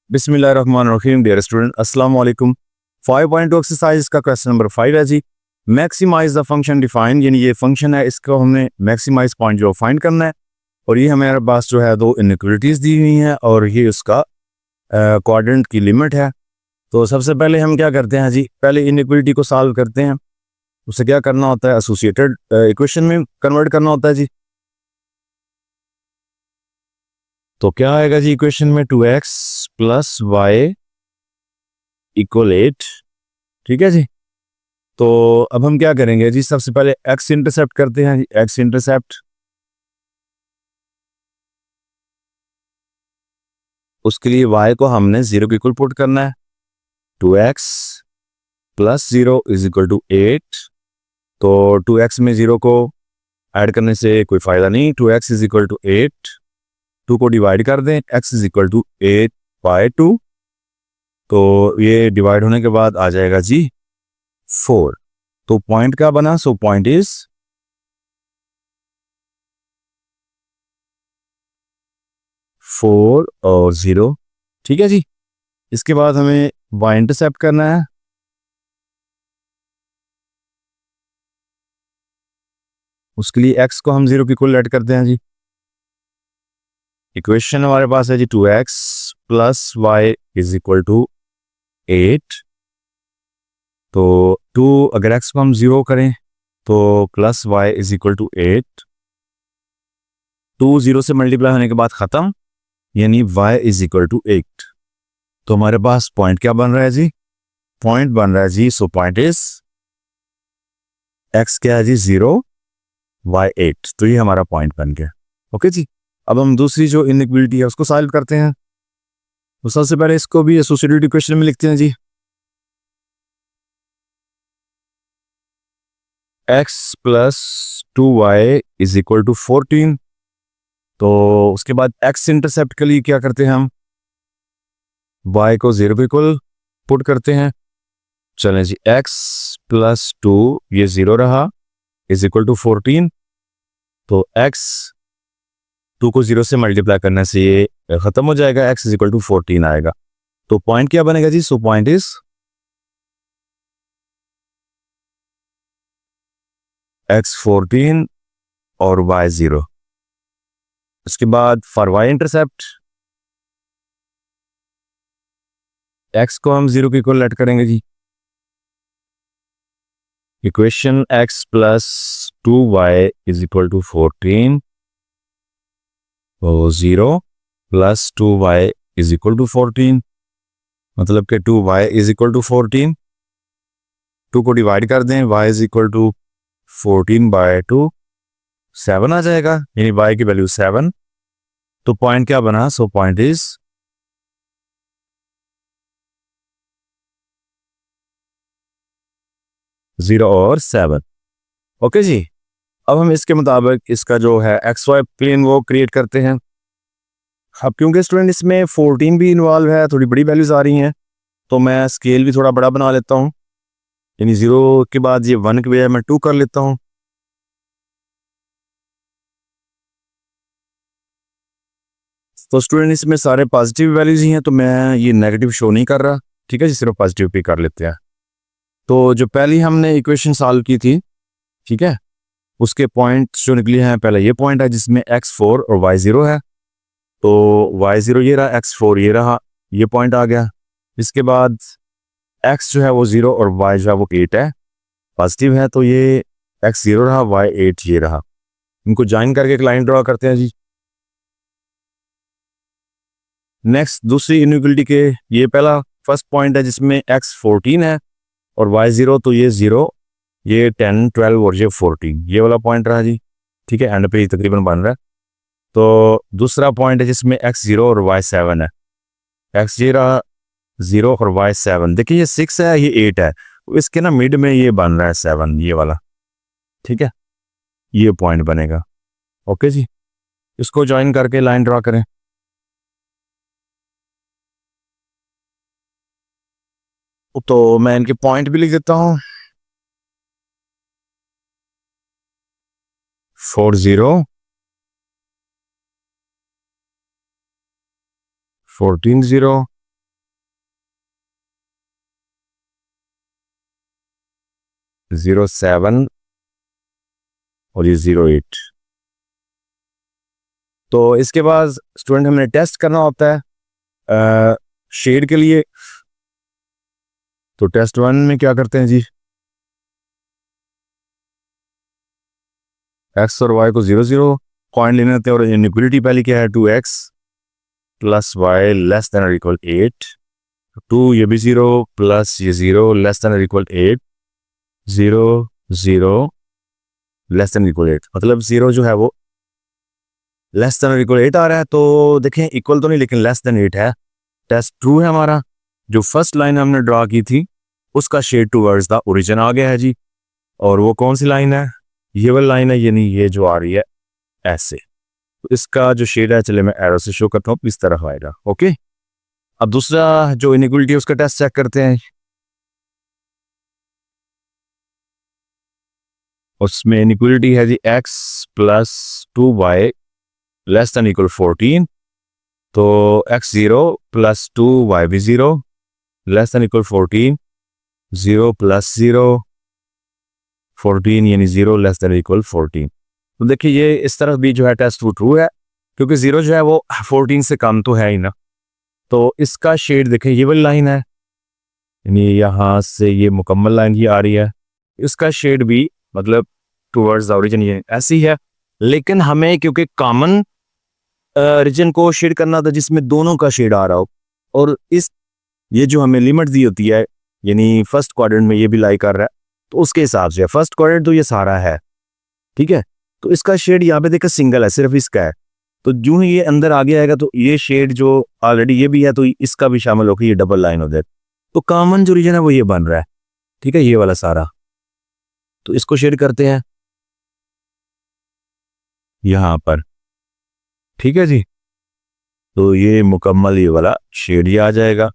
बिस्मिल्लाहिर्रहमानिर्रहीम। Dear student, अस्सलाम वालेकुम। 5.2 एक्सरसाइज का क्वेश्चन नंबर 5 है जी। मैक्सिमाइज द फंक्शन डिफाइन, यानी ये फंक्शन है, इसको हमने मैक्सिमाइज पॉइंट जो फाइंड करना है। और ये हमारे पास जो है दो इनइक्वालिटीज दी हुई हैं और ये उसका क्वाड्रेंट की लिमिट है। तो सबसे पहले हम क्या करते हैं जी, पहले इनइक्वालिटी को सॉल्व करते हैं। उसे क्या करना होता है, एसोसिएटेड इक्वेशन में कन्वर्ट करना होता है जी। तो क्या आएगा जी इक्वेशन में, 2x प्लस वाई इक्वल 8। ठीक है जी। तो अब हम क्या करेंगे जी, सबसे पहले x इंटरसेप्ट करते हैं जी। x इंटरसेप्ट, उसके लिए y को हमने 0 के इक्वल पुट करना है। 2x plus 0 is equal to 8। तो 2x में 0 को ऐड करने से कोई फायदा नहीं। 2x इज इक्वल टू 8, 2 को डिवाइड कर दें, x इज इक्वल टू 8/2। तो ये डिवाइड होने के बाद आ जाएगा जी 4। तो पॉइंट क्या बना, सो पॉइंट इज 4 और 0। ठीक है जी। इसके बाद हमें y इंटरसेप्ट करना है। उसके लिए x को हम 0 के इक्वल ऐड करते हैं जी। इक्वेशन हमारे पास है जी 2x plus Y is equal to 8। तो 2 अगर x को हम 0 करें तो plus Y is equal to 8। 2 0 से मल्टीप्लाई होने के बाद खत्म, यानी y इज इक्वल टू 8। तो हमारे पास पॉइंट क्या बन रहा है जी, पॉइंट बन रहा है जी, सो पॉइंट इज x क्या है जी 0, y 8। तो ये हमारा पॉइंट बन गया। ओके जी। अब हम दूसरी जो इनइक्वालिटी है उसको सॉल्व करते हैं। तो सबसे पहले इसको भी एसोसिएटेड इक्वेशन में लिखते हैं जी। x plus 2y is equal to 14। तो उसके बाद x इंटरसेप्ट के लिए क्या करते हैं हम, y को 0 पे इक्वल पुट करते हैं। चलें जी, x प्लस 2 ये 0 रहा, इज इक्वल टू 14। तो x 2 को 0 से मल्टीप्लाई करने से ये खत्म हो जाएगा, x इज इक्वल टू 14 आएगा। तो पॉइंट क्या बनेगा जी, सो पॉइंट इज x 14 और y 0। उसके बाद फॉर y इंटरसेप्ट, x को हम 0 के इक्वल ऐड करेंगे जी। Equation x plus 2y is equal to 14 और 0 plus 2y is equal to 14, मतलब कि 2y इज इक्वल टू 14। 2 को डिवाइड कर दें, y इज इक्वल टू 14/2, 7 आ जाएगा, यानी y की वैल्यू 7। तो पॉइंट क्या बना, सो पॉइंट इज 0 और 7। ओके जी। अब हम इसके मुताबिक इसका जो है एक्स वाई प्लेन वो क्रिएट करते हैं। अब क्योंकि स्टूडेंट इसमें 14 भी इन्वॉल्व है, थोड़ी बड़ी वैल्यूज आ रही हैं, तो मैं स्केल भी थोड़ा बड़ा बना लेता हूँ। यानी 0 के बाद ये 1 के बजाय मैं 2 कर लेता हूँ। तो स्टूडेंट इसमें सारे पॉजिटिव वैल्यूज ही हैं, तो मैं ये नेगेटिव शो नहीं कर रहा। ठीक है जी, सिर्फ पॉजिटिव पे कर लेते हैं। तो जो पहली हमने इक्वेशन सॉल्व की थी, ठीक है, उसके पॉइंट्स जो निकले हैं, पहले ये पॉइंट है जिसमें x4 और y0 है। तो y0 ये रहा, x4 ये रहा, ये पॉइंट आ गया। इसके बाद x जो है वो 0 और y जो है वो 8 है, पॉजिटिव है। तो ये x0 रहा, y8 ये रहा। इनको ज्वाइन करके एक लाइन ड्रॉ करते हैं जी। नेक्स्ट दूसरी इनइक्वालिटी के, ये पहला फर्स्ट पॉइंट है जिसमें x14 है और y0, तो ये 0, ये 10 12 और ये 14, ये वाला पॉइंट रहा जी। ठीक है, एंड पे ही तकरीबन बन रहा है। तो दूसरा पॉइंट है जिसमें x0 और y7 है। x ये रहा 0 और y7, देखिए ये 6 है, ये 8 है, इसके ना मिड में ये बन रहा है 7, ये वाला। ठीक है, ये पॉइंट बनेगा। ओके जी। इसको ज्वाइन करके लाइन ड्रॉ करें। तो मैं इनके पॉइंट भी लिख देता हूँ। 4 0 14 0 0.7 और ये 0.8। तो इसके बाद स्टूडेंट हमने टेस्ट करना होता है शेड के लिए। तो टेस्ट 1 में क्या करते हैं जी, x और y को 0 पॉइंट लेने होते हैं, और इनइक्वालिटी पहले क्या है 2x plus Y less than और इक्वल 8, 2 ये भी 0 प्लस ये 0 लेस देन और इक्वल 8, 0 0 लेस देन इक्वल 8, मतलब 0 जो है वो लेस देन और इक्वल 8 आ रहा है। तो देखें इक्वल तो नहीं लेकिन लेस देन 8 है। टेस्ट ट्रू है हमारा। जो फर्स्ट लाइन हमने ड्रा की थी उसका शेड टूवर्ड्स द ओरिजिन आ गया है जी। और वो कौन सी लाइन है, ये वाली लाइन है, यानी ये जो आ रही है ऐसे। तो इसका जो शेड है, चले मैं एरो से शो करता हूँ, इस तरह आएगा। ओके, अब दूसरा जो इनइक्वालिटी है उसका टेस्ट चेक करते हैं। उसमें इनइक्वालिटी है जी x plus 2y less than equal 14। तो x 0 प्लस 2y भी 0 लेस देन इक्वल 14, 0 प्लस 0 14 यानी 0 लेस देन इक्वल 14। तो देखिए ये इस तरफ भी जो है टेस्ट वो ट्रू है, क्योंकि 0 जो है वो 14 से कम तो है ही ना। तो इसका शेड देखें ये वाली लाइन है, यानी यहाँ से ये मुकम्मल लाइन ही आ रही है, इसका शेड भी मतलब टूवर्ड्स द ओरिजिन ये ऐसी है। लेकिन हमें क्योंकि कॉमन रीजन को शेड करना था जिसमें दोनों का शेड आ रहा हो, और इस ये जो हमें लिमिट दी होती है यानी फर्स्ट क्वाड्रेंट में ये भी लाई कर रहा है, तो उसके हिसाब से फर्स्ट क्वाड्रेंट तो ये सारा है, ठीक है। तो इसका शेड यहाँ पे देखा सिंगल है, सिर्फ इसका है। तो जो ही ये अंदर आगे आएगा तो ये शेड जो ऑलरेडी ये भी है तो इसका भी शामिल होकर ये डबल लाइन हो जाए। तो कॉमन जो रीजन है वो ये बन रहा है, ठीक है, ये वाला सारा। तो इसको शेड करते हैं यहाँ पर, ठीक है जी। तो ये मुकम्मल ये वाला शेड ही आ जाएगा,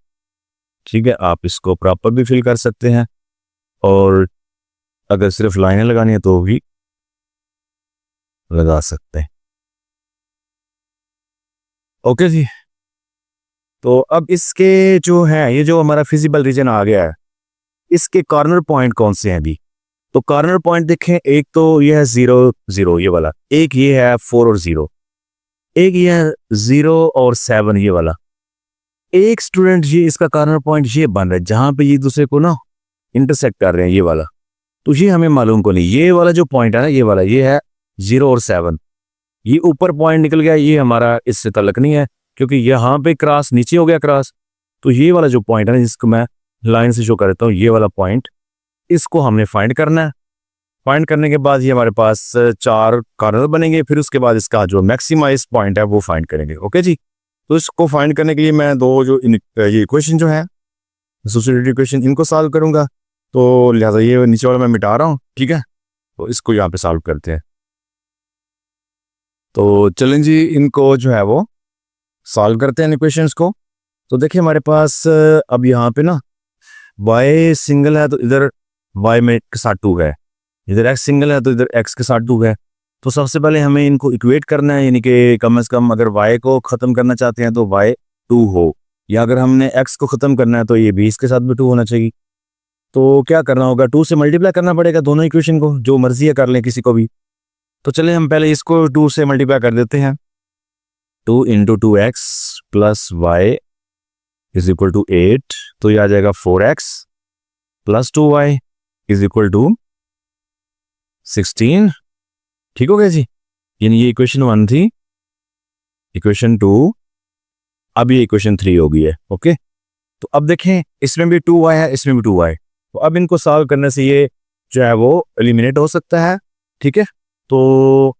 ठीक है। आप इसको प्रॉपर भी फिल कर सकते हैं, और अगर सिर्फ लाइनें लगानी है तो भी लगा सकते हैं। ओके जी। तो अब इसके जो है ये जो हमारा फिजिबल रीजन आ गया है, इसके कॉर्नर पॉइंट कौन से हैं अभी। तो कॉर्नर पॉइंट देखें, एक तो ये है 0 0 ये वाला, एक ये है 4 और 0, एक ये है 0 और 7 ये वाला। एक स्टूडेंट ये इसका कॉर्नर पॉइंट ये बन रहा है जहां पे ये दूसरे को ना इंटरसेक्ट कर रहे हैं, ये वाला। तो ये हमें मालूम को नहीं, ये वाला जो पॉइंट है ना ये वाला, ये है 0 और 7। ये ऊपर पॉइंट निकल गया, ये हमारा इससे तल्लक नहीं है, क्योंकि यहाँ पे क्रॉस नीचे हो गया क्रॉस। तो ये वाला जो पॉइंट है ना जिसको मैं लाइन से शो कर देता हूँ, ये वाला पॉइंट, इसको हमने फाइंड करना है। फाइंड करने के बाद ये हमारे पास 4 कॉर्नर बनेंगे, फिर उसके बाद इसका जो मैक्सिमाइज पॉइंट है वो फाइंड करेंगे। ओके जी। तो इसको फाइंड करने के लिए मैं दो जो ये इक्वेशन जो है एसोसिएटेड इक्वेशन, इनको सॉल्व करूंगा। तो लिहाजा ये नीचे वाला मैं मिटा रहा हूँ, ठीक है। तो इसको यहाँ पे सॉल्व करते हैं। तो चलें जी, इनको जो है वो सॉल्व करते हैं इक्वेशंस को। तो देखिए हमारे पास अब यहाँ पे ना y सिंगल है तो इधर y में के साथ 2 है, इधर x सिंगल है तो इधर x के साथ 2 है। तो सबसे पहले हमें इनको इक्वेट करना है, यानी कि कम से कम अगर y को ख़त्म करना चाहते हैं तो y 2 हो, या अगर हमने x को ख़त्म करना है तो ये भी इसके साथ भी 2 होना चाहिए। तो क्या करना होगा, 2 से मल्टीप्लाई करना पड़ेगा दोनों इक्वेशन को, जो मर्जी है कर लें किसी को भी। तो चलें हम पहले इसको 2 से मल्टीप्लाई कर देते हैं। 2 into 2x plus Y is equal to 8, तो ये आ जाएगा 4x plus 2y is equal to 16। ठीक हो गया जी, यानी ये इक्वेशन 1 थी, इक्वेशन 2, अब ये इक्वेशन 3 हो गई है। ओके, तो अब देखें इसमें भी 2y है, इसमें भी 2y, तो अब इनको सॉल्व करने से ये जो है वो एलिमिनेट हो सकता है, ठीक है। तो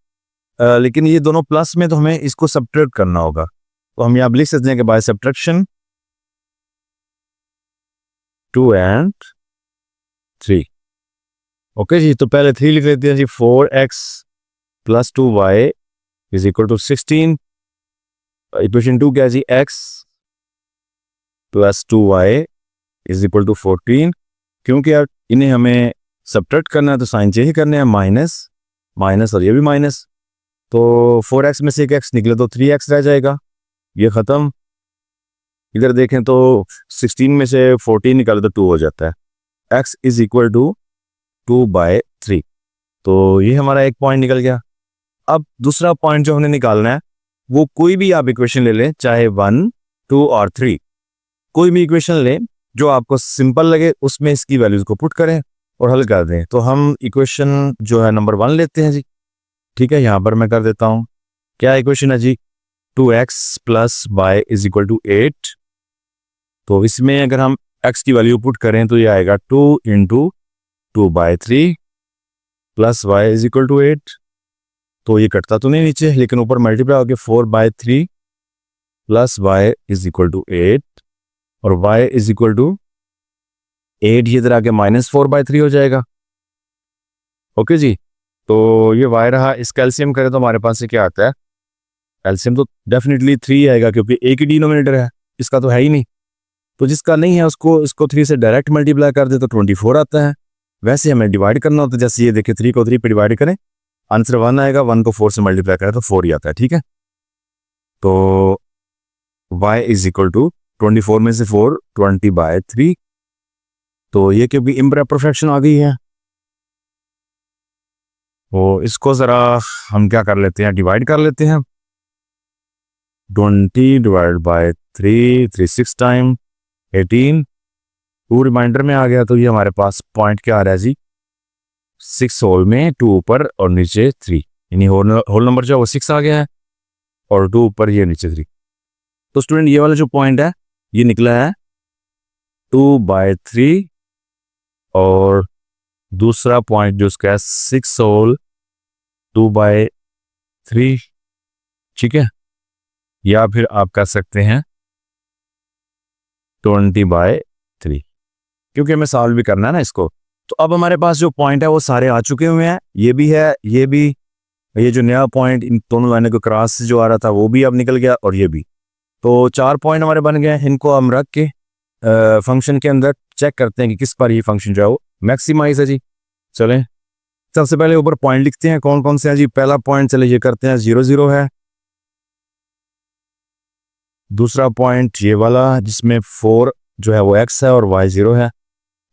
लेकिन ये दोनों प्लस में, तो हमें इसको सब्ट्रैक्ट करना होगा। तो हम यहाँ लिख सकते हैं कि बाय सब्ट्रैक्शन 2 and 3। ओके जी, तो पहले 3 लिख लेते हैं जी। 4x plus 2y is equal to 16। Equation 2 क्या है जी, x plus 2y is equal to 14। क्योंकि अब इन्हें हमें सब्ट्रैक्ट करना है तो साइन चेंज करने हैं, माइनस माइनस और ये भी माइनस। तो 4x में से एक x निकले तो 3x रह जाएगा, ये ख़त्म। इधर देखें तो 16 में से 14 निकाले तो 2 हो जाता है। x is equal to 2/3। तो ये हमारा एक पॉइंट निकल गया। अब दूसरा पॉइंट जो हमने निकालना है वो कोई भी आप इक्वेशन ले लें, चाहे 1, 2 और 3, कोई भी इक्वेशन लें जो आपको सिंपल लगे, उसमें इसकी वैल्यूज को पुट करें और हल कर दें। तो हम इक्वेशन जो है नंबर 1 लेते हैं जी। ठीक है, यहाँ पर मैं कर देता हूँ। क्या इक्वेशन है जी? 2x + y = 8। तो इसमें अगर हम x की वैल्यू पुट करें तो ये आएगा 2 × 2/3 + y = 8। तो ये कटता तो नहीं नीचे, लेकिन ऊपर मल्टीप्लाई होकर 4/3 + y = 8 और y = 8 ये इधर आके -4/3 हो जाएगा। ओके जी, तो ये y रहा। इसका एलसीएम करें तो हमारे पास से क्या आता है? एलसीएम तो डेफिनेटली 3 आएगा, क्योंकि एक ही डिनोमिनेटर है, इसका तो है ही नहीं। तो जिसका नहीं है उसको इसको 3 से डायरेक्ट मल्टीप्लाई कर दे तो 24 आता है। वैसे हमें डिवाइड करना होता है, जैसे ये देखिए 3 को 3 पे डिवाइड करें, आंसर 1 आएगा। 1 को 4 से मल्टीप्लाई करें तो 4 ही आता है। ठीक है, तो y = 24 में से 4 20/3। तो ये क्योंकि इम्प्रॉपर फ्रैक्शन आ गई है, तो इसको ज़रा हम क्या कर लेते हैं, डिवाइड कर लेते हैं। 20/3, 3 6 टाइम 18, 2 रिमाइंडर में आ गया। तो ये हमारे पास पॉइंट क्या आ रहा है जी? 6 होल में 2 ऊपर और नीचे 3, यानी होल नंबर जो है वो 6 आ गया है और 2 ऊपर ये नीचे 3। तो स्टूडेंट ये वाला जो पॉइंट है ये निकला है 2/3 और दूसरा पॉइंट जो उसका है 6 होल 2/3। ठीक है, या फिर आप कर सकते हैं 20/3, क्योंकि हमें सॉल्व भी करना है ना इसको। तो अब हमारे पास जो पॉइंट है वो सारे आ चुके हुए हैं, ये भी है, ये भी, ये जो नया पॉइंट इन दोनों लाइनों के क्रॉस से जो आ रहा था वो भी अब निकल गया और ये भी। तो 4 पॉइंट हमारे बन गए। इनको हम रख के फंक्शन के अंदर चेक करते हैं कि किस पर ये फंक्शन जो है वो मैक्सिमाइज है जी। चलें, सबसे पहले ऊपर पॉइंट लिखते हैं कौन कौन से हैं जी। पहला पॉइंट चले ये करते हैं 0 0 है। दूसरा पॉइंट ये वाला जिसमें 4 जो है वो x है और y 0 है।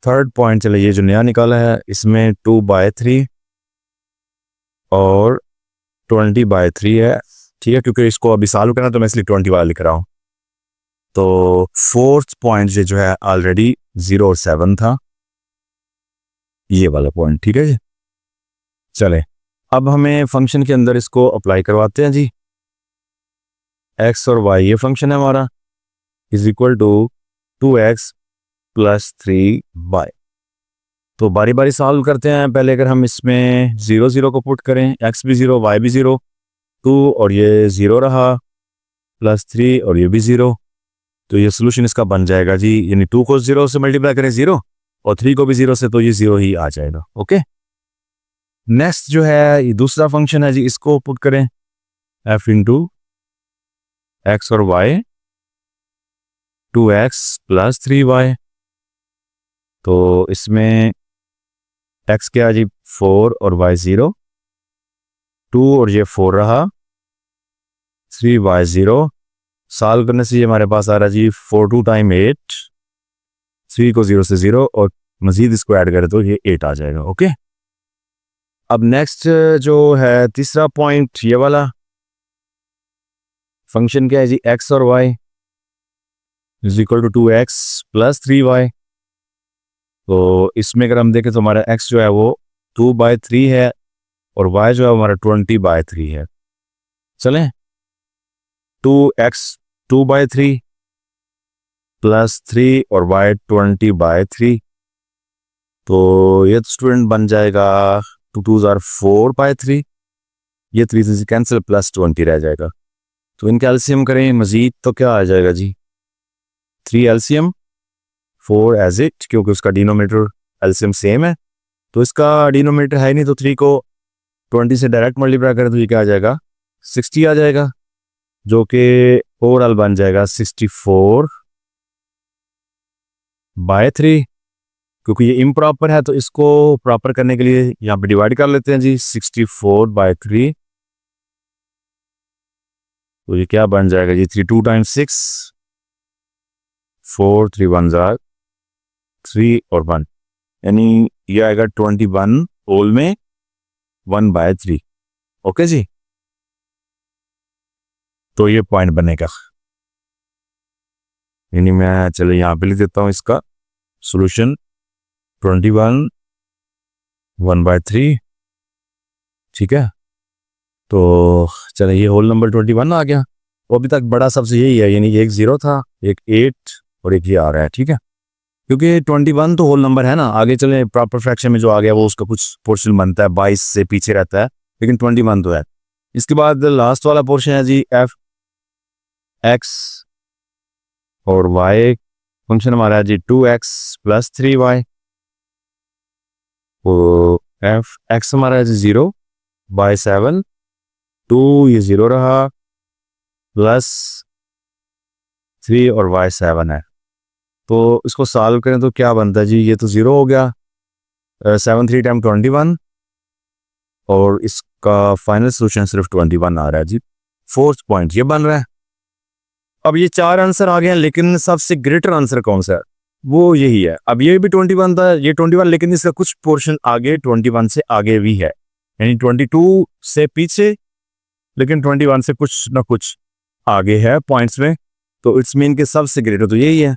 थर्ड पॉइंट चले ये जो नया निकाला है इसमें 2/3 और 20/3 है। ठीक है, क्योंकि इसको अभी सॉल्व करना तो मैं इसलिए 20 वाला लिख रहा हूँ। तो फोर्थ पॉइंट ये जो है ऑलरेडी 0 और 7 था, ये वाला पॉइंट। ठीक है जी, चले अब हमें फंक्शन के अंदर इसको अप्लाई करवाते हैं जी। x और y ये फंक्शन है हमारा = 2x + 3y। तो बारी बारी सॉल्व करते हैं। पहले अगर हम इसमें 0 0 को पुट करें, x भी 0 y भी 0, 2 और ये 0 रहा +3 और ये भी 0, तो ये सोल्यूशन इसका बन जाएगा जी। यानी 2 को 0 से मल्टीप्लाई करें 0 और 3 को भी 0 से, तो ये 0 ही आ जाएगा। ओके, नेक्स्ट जो है ये दूसरा फंक्शन है जी, इसको पुट करें f × x और y 2x + 3y। तो इसमें x क्या है जी 4 और y 0, 2 और ये 4 रहा 3y 0। सॉल्व करने से ये हमारे पास आ रहा है जी 4 2 टाइम 8, 3 को 0 से 0 और मजीद इसको ऐड करें तो ये 8 आ जाएगा। ओके, अब नेक्स्ट जो है तीसरा पॉइंट ये वाला फंक्शन क्या है जी x और y = 2x + 3y। तो इसमें अगर हम देखें तो हमारा x जो है वो 2/3 है और y जो है हमारा 20/3 है। चलें, 2x 2/3 + 3 और y 20/3। तो ये स्टूडेंट बन जाएगा 2 2 are 4/3, ये 3 से कैंसिल +20 रह जाएगा। तो इनका एलसीएम करें मजीद तो क्या आ जाएगा जी 3 एलसीएम 4 एज इट, क्योंकि उसका डिनोमिनेटर एलसीएम सेम है। तो इसका डिनोमिनेटर है नहीं, तो 3 को 20 से डायरेक्ट मल्टीप्लाई करें तो ये क्या आ जाएगा 60 आ जाएगा, जो कि ओवरऑल बन जाएगा 64/3। क्योंकि ये इम्प्रॉपर है तो इसको प्रॉपर करने के लिए यहाँ पे डिवाइड कर लेते हैं जी 64/3। तो ये क्या बन जाएगा जी 3 2 टाइम 6, 4 3 1 जार 3 और 1, यानी ये आएगा 21 होल में 1/3। ओके जी, तो ये पॉइंट बनेगा। यानी मैं चलो यहाँ पे लिख देता हूँ इसका सॉल्यूशन 21 1/3। ठीक है, तो चलो ये होल नंबर 21 आ गया। वो अभी तक बड़ा सबसे यही है, यानी एक 0 था, एक 8 और एक ये आ रहा है। ठीक है, क्योंकि 21 तो होल नंबर है ना। आगे चले प्रॉपर फ्रैक्शन में जो आ गया वो उसका कुछ पोर्शन बनता है, 22 से पीछे रहता है, लेकिन 21 तो है। इसके बाद लास्ट वाला पोर्शन है जी एफ एक्स और वाई। फंक्शन हमारा है जी 2x + 3y। तो एफ एक्स हमारा है जी 0/7, 2 ये 0 रहा, प्लस 3 और y 7 है। तो इसको सॉल्व करें तो क्या बनता है जी, ये तो 0 हो गया, 7 3 टाइम 21, और इसका फाइनल सोल्यूशन सिर्फ 21 आ रहा है जी। फोर्थ पॉइंट ये बन रहा है। अब ये 4 आंसर आ गए हैं, लेकिन सबसे ग्रेटर आंसर कौन सा है, वो यही है। अब ये भी 21 था, ये 21, लेकिन इसका कुछ पोर्शन आगे 21 से आगे भी है, यानी 22 से पीछे, लेकिन 21 से कुछ ना कुछ आगे है पॉइंट्स में। तो इट्स मीन के सबसे ग्रेटर तो यही है।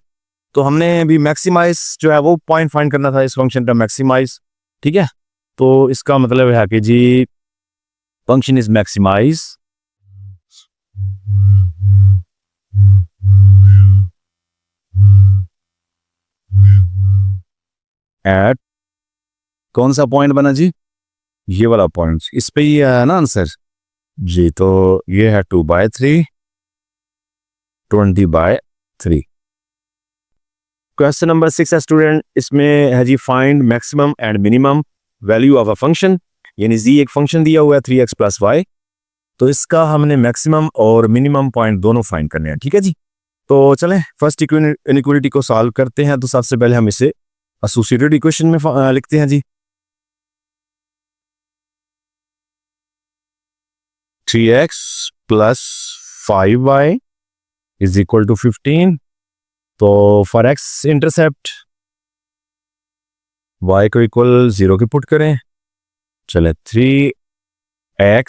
तो हमने अभी मैक्सिमाइज जो है वो पॉइंट फाइंड करना था, इस फंक्शन का मैक्सिमाइज। ठीक है, तो इसका मतलब है कि जी फंक्शन इज मैक्सिमाइज एट, कौन सा पॉइंट बना जी, ये वाला पॉइंट, इस पे ही है ना आंसर जी। तो ये है 2/3 20/3। क्वेश्चन नंबर 6 है स्टूडेंट, इसमें है जी find maximum and minimum value of a function. यानी जी एक फंक्शन दिया हुआ है 3x + y, तो इसका हमने मैक्सिमम और मिनिमम पॉइंट दोनों फाइंड करने हैं। ठीक है जी, तो चलें फर्स्ट इनइक्वालिटी को सॉल्व करते हैं। तो सबसे पहले हम इसे एसोसिएटेड इक्वेशन में लिखते हैं जी। 3x + 5y = 15। तो फॉर x इंटरसेप्ट y को इक्वल 0 की पुट करें। चले 3x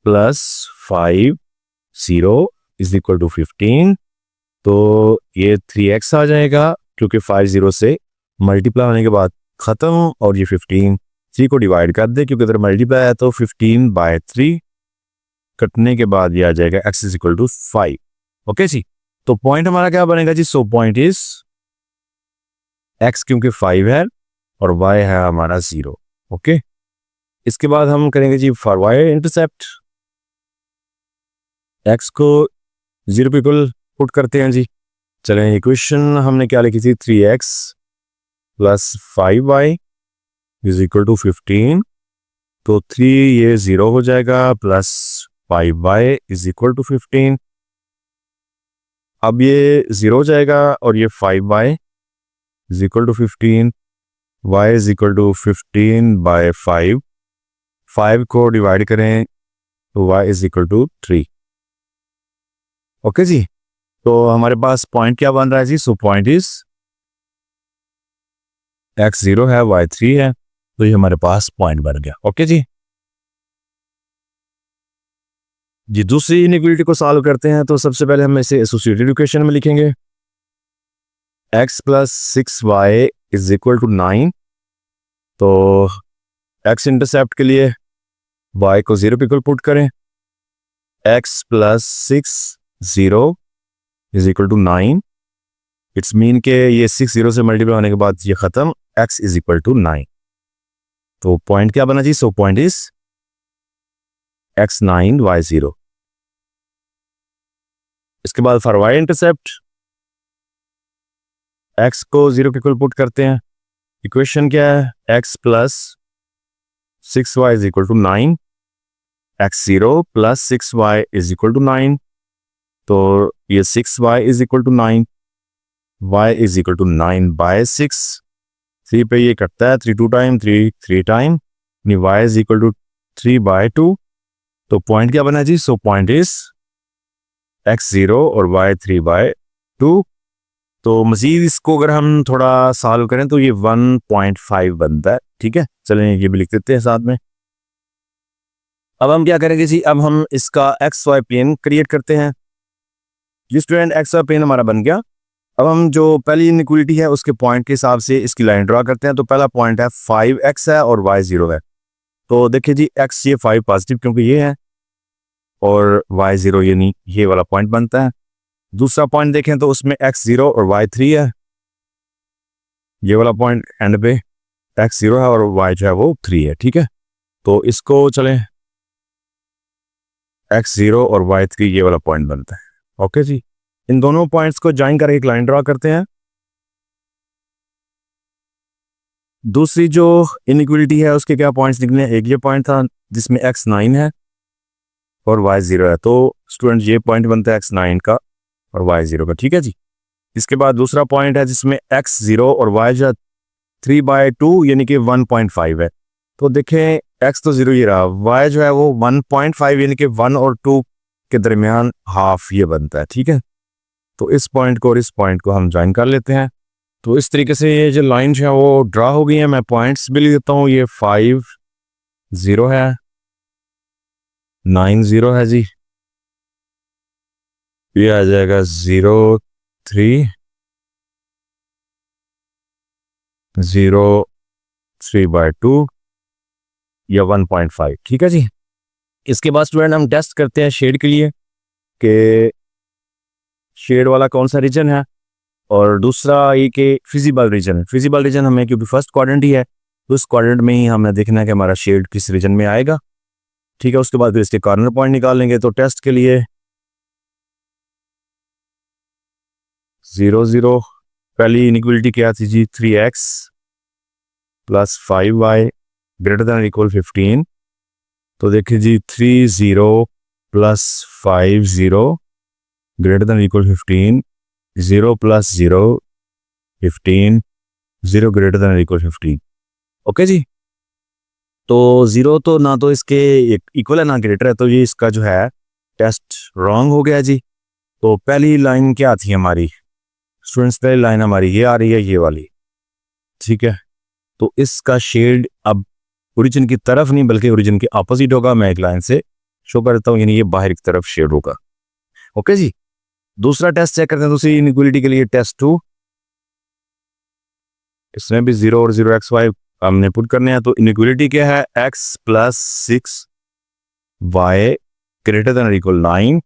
+ 5 0 = 15। तो ये 3x आ जाएगा, क्योंकि 5 0 से मल्टीप्लाई होने के बाद ख़त्म, और ये 15 3 को डिवाइड कर दे, क्योंकि अगर मल्टीप्लाई है तो 15/3 कटने के बाद ये आ जाएगा x = 5। ओके जी, तो पॉइंट हमारा क्या बनेगा जी, सो पॉइंट इज x क्योंकि 5 है और y है हमारा 0। ओके, इसके बाद हम करेंगे जी फॉर y इंटरसेप्ट, x को 0 पे इक्वल पुट करते हैं जी। चलें इक्वेशन हमने क्या लिखी थी, 3x + 5y = 15। तो 3 ये 0 हो जाएगा, प्लस 5y = 15। अब ये 0 हो जाएगा और ये 5y = 15, y = 15/5। 5 को डिवाइड करें तो y = 3। ओके जी, तो हमारे पास पॉइंट क्या बन रहा है जी, सो पॉइंट इज x 0 है, y 3 है, तो ये हमारे पास पॉइंट बन गया। ओके जी, जी दूसरी इनइक्वालिटी को सॉल्व करते हैं। तो सबसे पहले हम इसे एसोसिएटेड इक्वेशन में लिखेंगे, x + 6y = 9। तो x इंटरसेप्ट के लिए y को 0 पे इक्वल पुट करें, x + 6 0 = 9। इट्स मीन के ये 6 0 से मल्टीप्लाई होने के बाद ये खत्म, x = 9। तो पॉइंट क्या बना जी, so point is x 9 y 0। इसके बाद फॉर y इंटरसेप्ट, x को 0 के इक्वल पुट करते हैं। इक्वेशन क्या है, x + 6y = 9, x 0 + 6y = 9। तो ये 6y = 9, y = 9/6। 3 पे ये कटता है, 3 2 टाइम 3 3 टाइम, y = 3/2। तो पॉइंट क्या बना जी, सो पॉइंट इज x 0 और y 3/2। तो मज़ीद इसको अगर हम थोड़ा सॉल्व करें तो ये 1.5 बनता है। ठीक है, चलें ये भी लिख देते हैं साथ में। अब हम क्या करेंगे जी, अब हम इसका एक्स वाई प्लेन क्रिएट करते हैं। ये स्टूडेंट एक्स वाई प्लेन हमारा बन गया। अब हम जो पहली इनइक्वालिटी है उसके पॉइंट के हिसाब से इसकी लाइन ड्रा करते हैं। तो पहला पॉइंट है 5x है और y 0 है। तो देखिए जी, x ये 5 पॉजिटिव क्योंकि ये है, और y 0 ये नहीं, ये वाला पॉइंट बनता है। दूसरा पॉइंट देखें तो उसमें x 0 और y 3 है। ये वाला पॉइंट एंड पे x 0 है और y जो है वो 3 है। ठीक है, तो इसको चलें x 0 और y 3 ये वाला पॉइंट बनता है। ओके जी, इन दोनों पॉइंट्स को ज्वाइन करके एक लाइन ड्रा करते हैं। दूसरी जो इनइक्वालिटी है उसके क्या पॉइंट्स निकले? एक ये पॉइंट था जिसमें x 9 है और y 0 है। तो स्टूडेंट ये पॉइंट बनता है x 9 का और y 0 का। ठीक है जी, इसके बाद दूसरा पॉइंट है जिसमें x 0 और y जो 3/2 यानी कि 1.5 है। तो देखें x तो 0 ही रहा, y जो है वो 1.5 यानी कि 1 और 2 के दरमियान हाफ ये बनता है। ठीक है, तो इस पॉइंट को और इस पॉइंट को हम ज्वाइन कर लेते हैं। तो इस तरीके से ये जो लाइन है वो ड्रा हो गई है। मैं पॉइंट्स भी लिख देता हूँ। ये 5 0 है, 9 0 है जी, ये आ जाएगा 0 3 0 3/2 या 1.5। ठीक है जी, इसके बाद स्टूडेंट हम टेस्ट करते हैं शेड के लिए कि शेड वाला कौन सा रीजन है, और दूसरा ये कि फिजिबल रीजन है। फिजिबल रीजन हमें क्योंकि फर्स्ट क्वाड्रेंट ही है तो उस क्वाड्रेंट में ही हमें देखना है कि हमारा शेड किस रीजन में आएगा। ठीक है, उसके बाद फिर इसके कॉर्नर पॉइंट निकाल लेंगे। तो टेस्ट के लिए 0 0, पहली इनइक्वालिटी क्या थी जी? 3x plus 5y greater than equal 15। तो देखिए जी 3 0 plus 5 0 greater than equal 15, 0 plus 0 15, 0 greater than equal 15। Okay जी, तो 0 तो ना तो इसके इक्वल है ना ग्रेटर है, तो ये इसका जो है टेस्ट रॉन्ग हो गया जी। तो पहली लाइन क्या थी हमारी स्टूडेंट्स? पहली लाइन हमारी ये आ रही है, ये वाली। ठीक है, तो इसका शेड अब ओरिजिन की तरफ नहीं बल्कि ओरिजिन के ऑपोजिट होगा। मैं एक लाइन से शो करता हूँ, यानी ये बाहर की तरफ शेड होगा। ओके जी, दूसरा टेस्ट चेक करते हैं दूसरी इनइक्वालिटी के लिए, टेस्ट 2। इसमें भी 0 और 0x/y हमने पुट करने हैं। तो इनइक्वालिटी क्या है? x plus 6y greater than equal 9,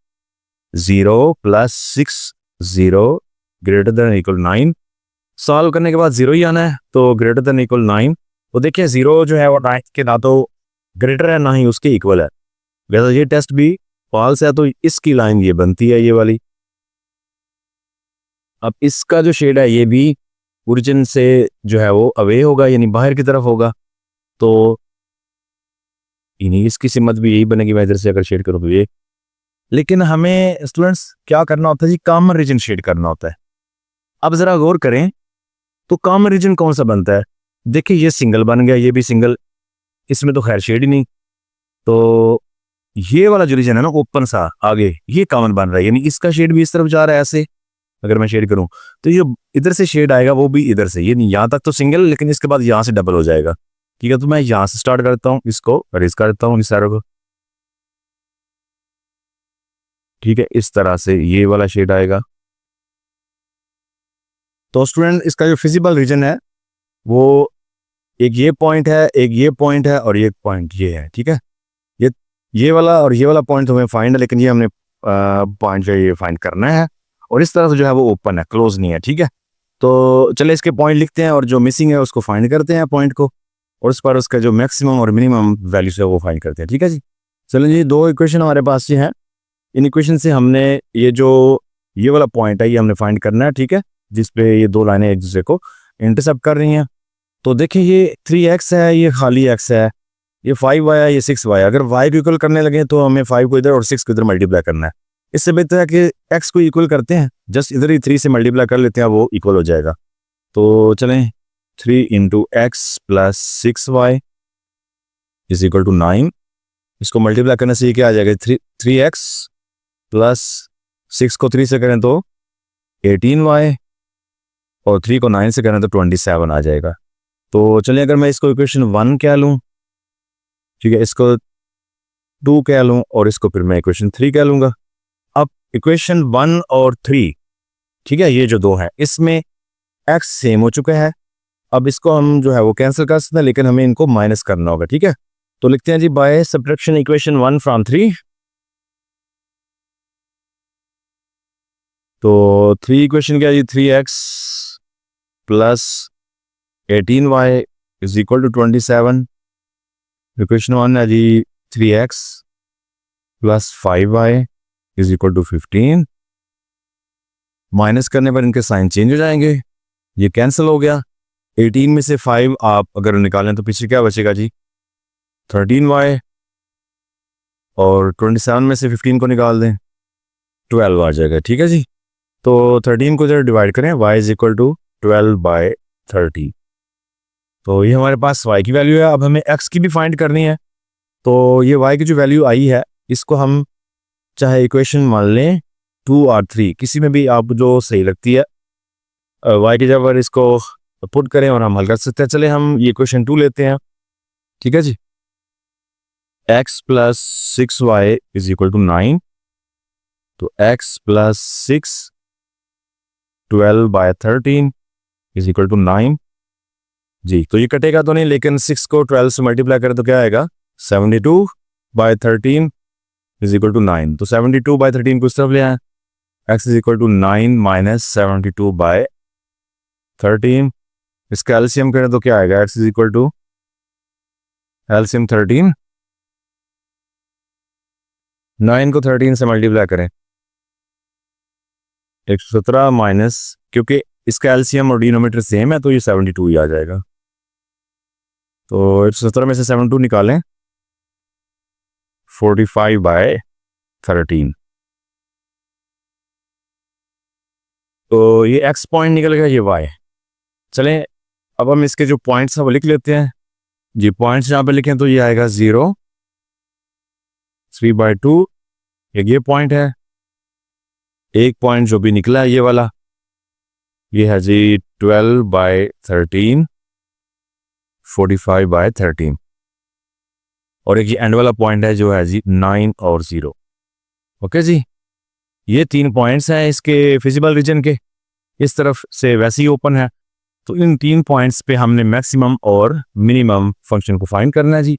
0 plus 6 0 greater than equal 9। Solve करने के बाद 0 ही आना है, तो ग्रेटर देन इक्वल 9। तो देखिए 0 जो है वो 9 के ना तो ग्रेटर है ना ही उसके इक्वल है। वैसे ये टेस्ट भी फॉल्स है, तो इसकी लाइन ये बनती है, ये वाली। अब इसका जो शेड है ये भी ओरिजिन से जो है वो अवे होगा, यानी बाहर की तरफ होगा। तो इन्हीं इसकी सिमत भी यही बनेगी। मैं इधर से अगर शेड करूँ तो ये, लेकिन हमें स्टूडेंट्स क्या करना होता है जी? कॉमन रीजन शेड करना होता है। अब जरा गौर करें तो कॉमन रीजन कौन सा बनता है? देखिए ये सिंगल बन गया, ये भी सिंगल, इसमें तो खैर शेड ही नहीं। तो ये वाला जो रीजन है ना ओपन सा आगे, ये कॉमन बन रहा है, यानी इसका शेड भी इस तरफ जा रहा है। ऐसे अगर मैं शेड करूं तो ये इधर से शेड आएगा, वो भी इधर से। ये यहाँ तक तो सिंगल, लेकिन इसके बाद यहाँ से डबल हो जाएगा। ठीक है, तो मैं यहाँ से स्टार्ट करता हूँ, इसको अरेज करता हूँ इस सारे को। ठीक है, इस तरह से ये वाला शेड आएगा। तो स्टूडेंट इसका जो फिजिबल रीजन है वो एक ये पॉइंट है, एक ये पॉइंट है और एक पॉइंट ये है। ठीक है, ये वाला और ये वाला पॉइंट हमें फाइंड है, लेकिन ये हमने पॉइंट जो ये फाइंड करना है। और इस तरह से जो है वो ओपन है, क्लोज नहीं है। ठीक है, तो चले इसके पॉइंट लिखते हैं और जो मिसिंग है उसको फाइंड करते हैं पॉइंट को, और उस पर उसका जो मैक्सिमम और मिनिमम वैल्यूज है वो फाइंड करते हैं। ठीक है जी, चलें जी, दो इक्वेशन हमारे पास ये हैं। इन इक्वेशन से हमने ये वाला पॉइंट है ये हमने फाइंड करना है। ठीक है, जिसपे ये दो लाइनें एक दूसरे को इंटरसेप्ट कर रही हैं। तो देखिए ये 3x है, ये खाली x है, ये 5y है, ये 6y। अगर y को इक्वल करने लगे तो हमें 5 को इधर और 6 को इधर मल्टीप्लाई करना है। इससे बेहतर है कि x को इक्वल करते हैं, जस्ट इधर ही 3 से मल्टीप्लाई कर लेते हैं, वो इक्वल हो जाएगा। तो चलें 3 into X plus 6y is equal to 9। इसको मल्टीप्लाई करने से ये क्या आ जाएगा? 3x प्लस 6 को 3 से करें तो 18y और 3 को 9 से करें तो 27 आ जाएगा। तो चलिए अगर मैं इसको इक्वेशन 1 कह लूँ, ठीक है, इसको 2 कह लूँ और इसको फिर मैं इक्वेशन 3 कह लूँगा। अब इक्वेशन 1 और 3, ठीक है, ये जो दो है इसमें x सेम हो चुका है। अब इसको हम जो है वो कैंसिल कर सकते हैं, लेकिन हमें इनको माइनस करना होगा, ठीक है। तो लिखते हैं जी बाय सब्ट्रैक्शन इक्वेशन 1 फ्रॉम 3। तो 3 इक्वेशन क्या है जी, 3x plus 18y is equal to 27। Equation 1 है जी 3x plus 5y is equal to 15। Minus करने पर इनके साइन चेंज हो जाएंगे, ये कैंसिल हो गया। 18 में से 5 आप अगर निकालें तो पीछे क्या बचेगा जी, 13y, और 27 में से 15 को निकाल दें 12 आ जाएगा, ठीक है जी। तो 13 को जरा डिवाइड करें, y इज इक्वल टू 12/30। तो ये हमारे पास y की वैल्यू है। अब हमें x की भी फाइंड करनी है। तो ये y की जो वैल्यू आई है इसको हम चाहे इक्वेशन मान लें 2 और 3, किसी में भी आप जो सही लगती है, y की जगह इसको पुट करें और हम हल कर सकते हैं। चले हम ये इक्वेशन 2 लेते हैं, ठीक है जी। x plus 6y is equal to 9। तो x plus 6 12/13 is equal to 9 जी। तो ये कटेगा तो नहीं, लेकिन 6 को 12 से मल्टीप्लाई करें तो क्या आएगा, 72/13 इज इक्वल टू 9। तो 72/13 को इस तरफ ले आए, x is equal to 9 minus 72/13। इसका एलसीएम करें तो क्या आएगा, x is equal to LCM 13, 9 को 13 से मल्टीप्लाई करें 117 माइनस, क्योंकि इसका एलसीएम और डिनोमिनेटर सेम है तो ये 72 ही आ जाएगा। तो 117 में से 72 निकालें, 45/13। तो ये x पॉइंट निकल गया, ये y। चलें अब हम इसके जो पॉइंट्स हैं वो लिख लेते हैं जी। पॉइंट्स यहाँ पे लिखें तो ये आएगा 0, 3/2, ये पॉइंट है। एक पॉइंट जो भी निकला है ये वाला, ये है जी 12/13, 45/13, और एक ये एंड वाला पॉइंट है जो है जी 9 और 0। ओके जी, ये 3 पॉइंट्स हैं इसके फिजिबल रीजन के, इस तरफ से वैसे ही ओपन है। तो इन 3 पॉइंट्स पे हमने मैक्सिमम और मिनिमम फंक्शन को फाइंड करना है जी।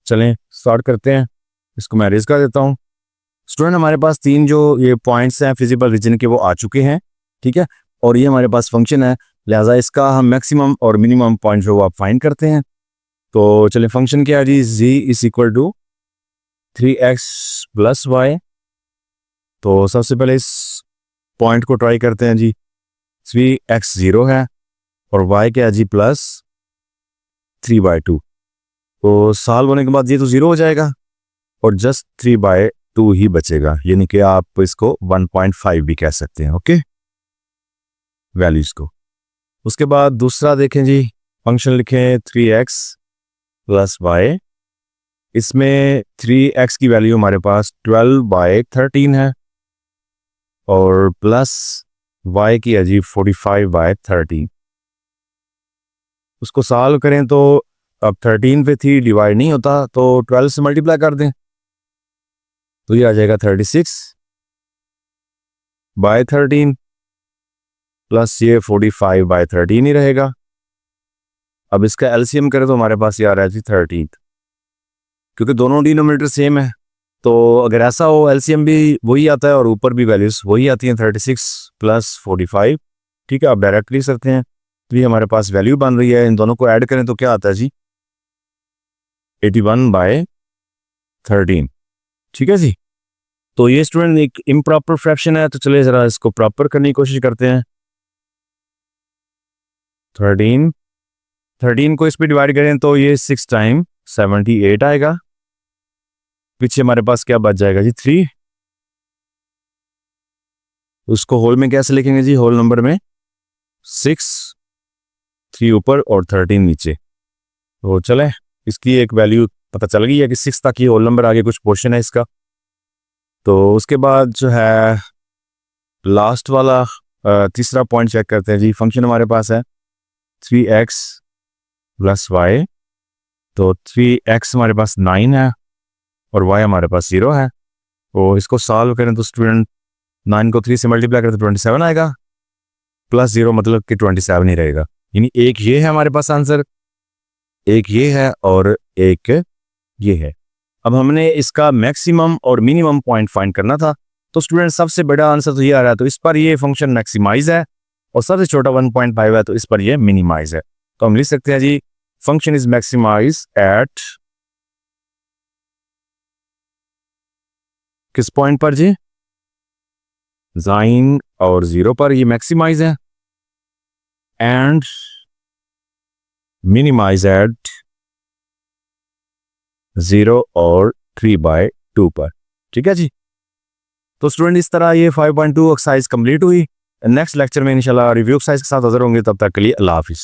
चलें स्टार्ट करते हैं, इसको मैं अरेज कर देता हूँ। स्टूडेंट हमारे पास 3 जो ये पॉइंट्स हैं फिजिबल रीजन के वो आ चुके हैं, ठीक है, और ये हमारे पास फंक्शन है, लिहाजा इसका हम मैक्सिमम और मिनिमम पॉइंट जो वो आप फाइंड करते हैं। तो चलिए फंक्शन क्या है जी, z is equal to 3x plus Y. तो सबसे पहले इस पॉइंट को ट्राई करते हैं जी। 3x 0 है और y क्या है जी प्लस 3/2। तो सॉल्व होने के बाद ये तो 0 हो जाएगा और जस्ट 3/2 ही बचेगा, यानी कि आप इसको 1.5 भी कह सकते हैं। ओके, वैल्यूज को। उसके बाद दूसरा देखें जी, फंक्शन लिखें 3x प्लस वाई। इसमें 3x की वैल्यू हमारे पास 12/13 है और प्लस y की है जी 45/13। उसको सॉल्व करें तो अब 13 पे 3 डिवाइड नहीं होता, तो 12 से मल्टीप्लाई कर दें तो ये आ जाएगा 36/13 प्लस ये 45/13 ही रहेगा। अब इसका एलसीएम करें तो हमारे पास ये आ रहा है जी 13, क्योंकि दोनों डिनोमिनेटर सेम है। तो अगर ऐसा हो एलसीएम भी वही आता है और ऊपर भी वैल्यूज वही आती हैं, 36 प्लस 45, ठीक है, आप डायरेक्ट लिख सकते हैं। तो ये हमारे पास वैल्यू बन रही है, इन दोनों को ऐड करें तो क्या आता है जी 81/13, ठीक है जी। तो ये स्टूडेंट एक इम्प्रॉपर फ्रैक्शन है, तो चलिए जरा इसको प्रॉपर करने की कोशिश करते हैं। 13 को इस पे डिवाइड करें तो ये 6 टाइम 78 आएगा। पीछे हमारे पास क्या बच जाएगा जी 3। उसको होल में कैसे लिखेंगे जी, होल नंबर में 6, 3 ऊपर और 13 नीचे। तो चले इसकी एक वैल्यू पता चल गई है कि 6 तक ही होल नंबर, आगे कुछ पोर्शन है इसका। तो उसके बाद जो है लास्ट वाला तीसरा पॉइंट चेक करते हैं जी। फंक्शन हमारे पास है 3x प्लस वाई, तो 3x हमारे पास 9 है और y हमारे पास 0 है। तो इसको सॉल्व करें तो स्टूडेंट 9 को 3 से मल्टीप्लाई करें तो 27 आएगा, प्लस 0 मतलब कि 27 ही रहेगा। यानी एक ये है हमारे पास आंसर, एक ये है और एक ये है। अब हमने इसका मैक्सिमम और मिनिमम पॉइंट फाइंड करना था, तो स्टूडेंट सबसे बड़ा आंसर तो ये आ रहा है, तो इस पर ये फंक्शन मैक्सिमाइज है और सबसे छोटा 1.5 है, तो इस पर ये मिनिमाइज है। तो हम लिख सकते हैं जी फंक्शन इज मैक्सिमाइज एट किस पॉइंट पर जी, 9 और 0 पर ये मैक्सिमाइज है, एंड मिनिमाइज एट 0 और 3/2 पर। ठीक है जी। तो स्टूडेंट इस तरह ये 5.2 एक्सरसाइज कंप्लीट हुई। नेक्स्ट लेक्चर में इंशाल्लाह रिव्यू एक्सरसाइज के साथ हाजिर होंगे, तब तक के लिए अल्लाह हाफिज़।